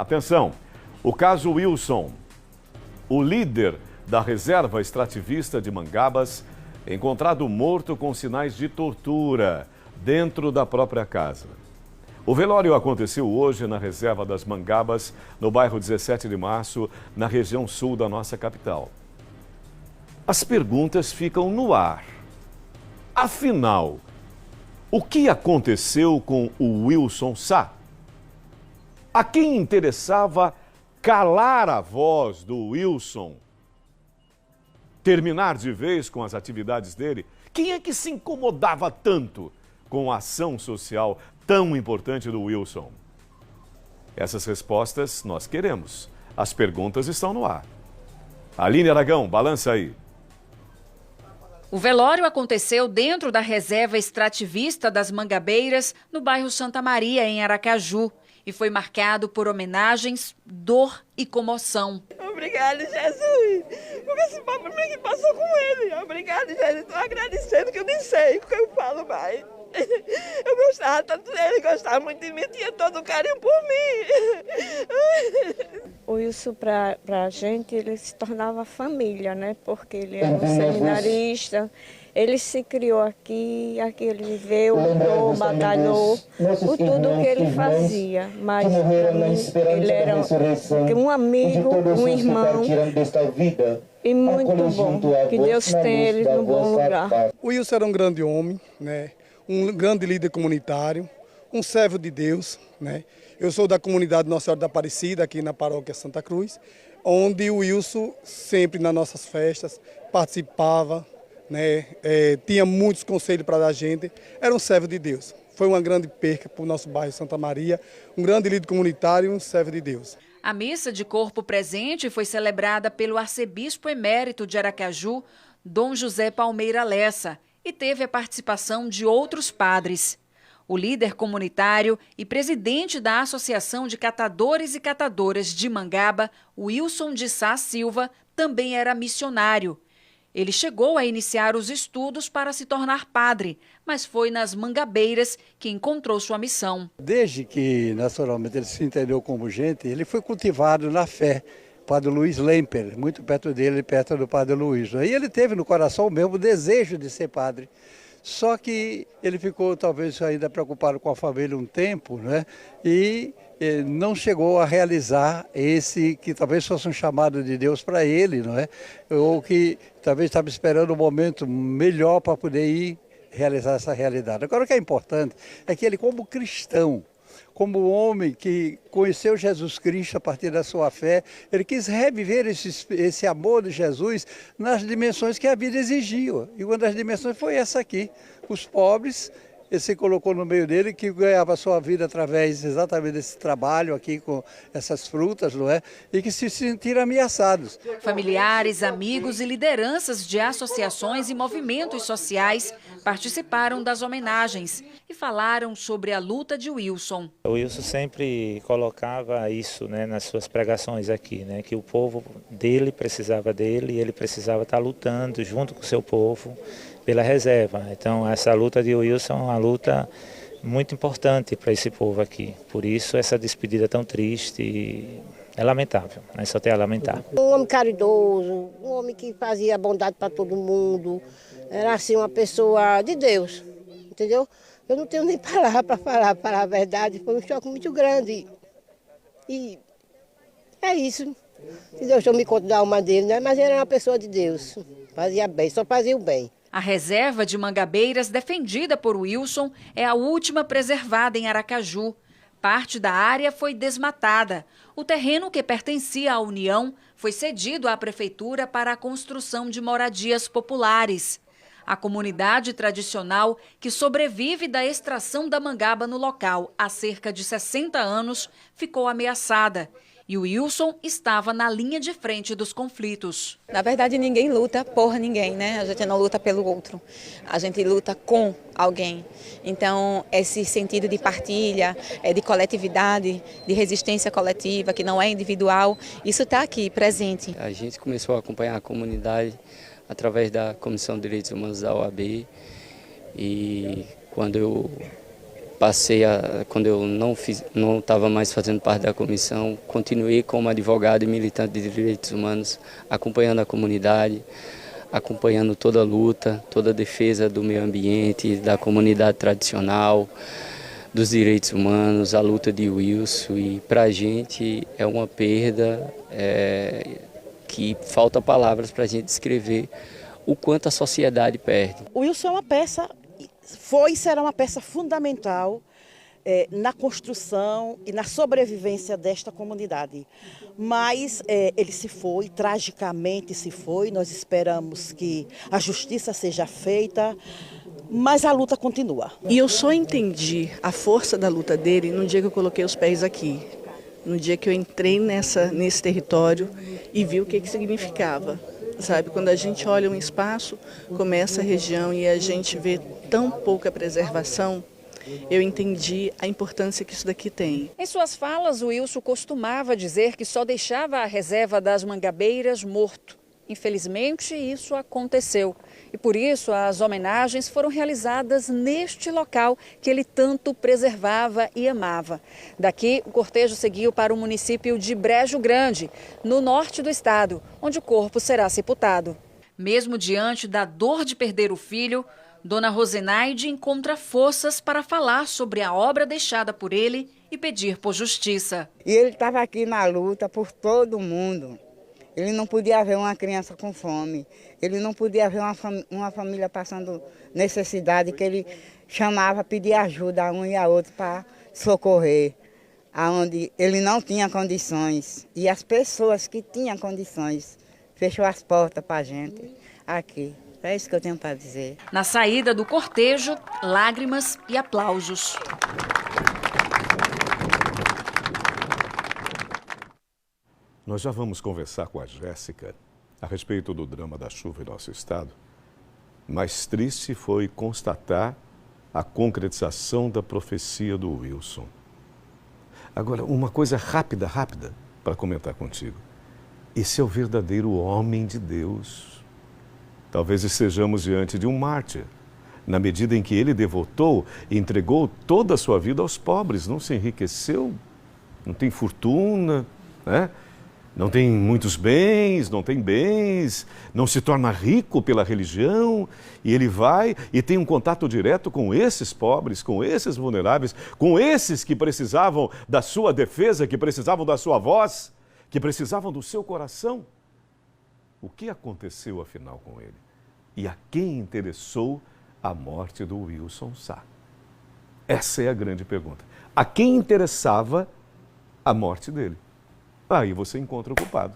Atenção, o caso Wilson, o líder da reserva extrativista de Mangabas, encontrado morto com sinais de tortura dentro da própria casa. O velório aconteceu hoje na reserva das Mangabas, no bairro 17 de Março, na região sul da nossa capital. As perguntas ficam no ar. Afinal, o que aconteceu com o Wilson Sá? A quem interessava calar a voz do Wilson? Terminar de vez com as atividades dele? Quem é que se incomodava tanto com a ação social tão importante do Wilson? Essas respostas nós queremos. As perguntas estão no ar. Aline Aragão, balança aí. O velório aconteceu dentro da reserva extrativista das Mangabeiras, no bairro Santa Maria, em Aracaju, e foi marcado por homenagens, dor e comoção. Obrigada, Jesus, por esse problema que passou com ele. Obrigada, Jesus, estou agradecendo, que eu nem sei o que eu falo mais. Eu gostava tanto dele, gostava muito de mim, tinha todo o carinho por mim. O Wilson, para a gente, ele se tornava família, né? Porque ele era um seminarista, ele se criou aqui ele viveu, lutou, batalhou por tudo que ele fazia. Mas ele era um amigo, um irmão e muito bom. Que Deus tenha ele no bom lugar. O Wilson era um grande homem, né? Um grande líder comunitário, um servo de Deus, né? Eu sou da comunidade Nossa Senhora da Aparecida, aqui na paróquia Santa Cruz, onde o Wilson sempre nas nossas festas participava, né? Tinha muitos conselhos para dar a gente, era um servo de Deus. Foi uma grande perca para o nosso bairro Santa Maria, um grande líder comunitário e um servo de Deus. A missa de corpo presente foi celebrada pelo arcebispo emérito de Aracaju, Dom José Palmeira Lessa, e teve a participação de outros padres. O líder comunitário e presidente da Associação de Catadores e Catadoras de Mangaba, Wilson de Sá Silva, também era missionário. Ele chegou a iniciar os estudos para se tornar padre, mas foi nas Mangabeiras que encontrou sua missão. Desde que, naturalmente, ele se entendeu como gente, ele foi cultivado na fé. Padre Luiz Lemper, muito perto dele, perto do Padre Luiz. E ele teve no coração o mesmo desejo de ser padre. Só que ele ficou talvez ainda preocupado com a família um tempo, né? E não chegou a realizar esse que talvez fosse um chamado de Deus para ele, não é? Ou que talvez estava esperando um momento melhor para poder ir realizar essa realidade. Agora o que é importante é que ele, como cristão, como homem que conheceu Jesus Cristo a partir da sua fé, ele quis reviver esse amor de Jesus nas dimensões que a vida exigia. E uma das dimensões foi essa aqui, os pobres. Ele se colocou no meio dele, que ganhava a sua vida através exatamente desse trabalho aqui com essas frutas, não é? E que se sentiram ameaçados. Familiares, amigos e lideranças de associações e movimentos sociais participaram das homenagens e falaram sobre a luta de Wilson. O Wilson sempre colocava isso, né, nas suas pregações aqui, né, que o povo dele precisava dele e ele precisava estar lutando junto com o seu povo pela reserva. Então essa luta de Wilson é uma luta muito importante para esse povo aqui. Por isso essa despedida tão triste é lamentável, né? Só tem a lamentar. Um homem caridoso, um homem que fazia bondade para todo mundo, era assim uma pessoa de Deus, entendeu? Eu não tenho nem palavra para falar a verdade, foi um choque muito grande. E é isso. Se Deus me conta da alma dele, né? Mas ele era uma pessoa de Deus, fazia bem, só fazia o bem. A reserva de Mangabeiras, defendida por Wilson, é a última preservada em Aracaju. Parte da área foi desmatada. O terreno que pertencia à União foi cedido à prefeitura para a construção de moradias populares. A comunidade tradicional, que sobrevive da extração da mangaba no local há cerca de 60 anos, ficou ameaçada. E o Wilson estava na linha de frente dos conflitos. Na verdade, ninguém luta por ninguém, né? A gente não luta pelo outro, a gente luta com alguém. Então, esse sentido de partilha, de coletividade, de resistência coletiva, que não é individual, isso está aqui, presente. A gente começou a acompanhar a comunidade através da Comissão de Direitos Humanos da OAB e quando eu quando eu não estava mais fazendo parte da comissão, continuei como advogado e militante de direitos humanos, acompanhando a comunidade, acompanhando toda a luta, toda a defesa do meio ambiente, da comunidade tradicional, dos direitos humanos, a luta de Wilson. E para a gente é uma perda que falta palavras para a gente descrever o quanto a sociedade perde. O Wilson é uma peça, foi e será uma peça fundamental na construção e na sobrevivência desta comunidade. Mas ele se foi, tragicamente se foi, nós esperamos que a justiça seja feita, mas a luta continua. E eu só entendi a força da luta dele no dia que eu coloquei os pés aqui, no dia que eu entrei nesse território e vi o que significava. Sabe, quando a gente olha um espaço como essa região e a gente vê tão pouca preservação, eu entendi a importância que isso daqui tem. Em suas falas, o Wilson costumava dizer que só deixava a reserva das Mangabeiras morto. Infelizmente, isso aconteceu. E por isso, as homenagens foram realizadas neste local que ele tanto preservava e amava. Daqui, o cortejo seguiu para o município de Brejo Grande, no norte do estado, onde o corpo será sepultado. Mesmo diante da dor de perder o filho, Dona Rosenaide encontra forças para falar sobre a obra deixada por ele e pedir por justiça. E ele estava aqui na luta por todo mundo. Ele não podia ver uma criança com fome, ele não podia ver uma família passando necessidade, que ele chamava, pedia ajuda a um e a outro para socorrer, aonde ele não tinha condições. E as pessoas que tinham condições fechou as portas para a gente aqui. É isso que eu tenho para dizer. Na saída do cortejo, lágrimas e aplausos. Nós já vamos conversar com a Jéssica a respeito do drama da chuva em nosso estado. Mais triste foi constatar a concretização da profecia do Wilson. Agora, uma coisa rápida para comentar contigo. Esse é o verdadeiro homem de Deus. Talvez estejamos diante de um mártir, na medida em que ele devotou e entregou toda a sua vida aos pobres, não se enriqueceu, não tem fortuna, né? Não tem muitos bens, não tem bens, não se torna rico pela religião, e ele vai e tem um contato direto com esses pobres, com esses vulneráveis, com esses que precisavam da sua defesa, que precisavam da sua voz, que precisavam do seu coração. O que aconteceu afinal com ele? E a quem interessou a morte do Wilson Sá? Essa é a grande pergunta. A quem interessava a morte dele? Aí você encontra o culpado.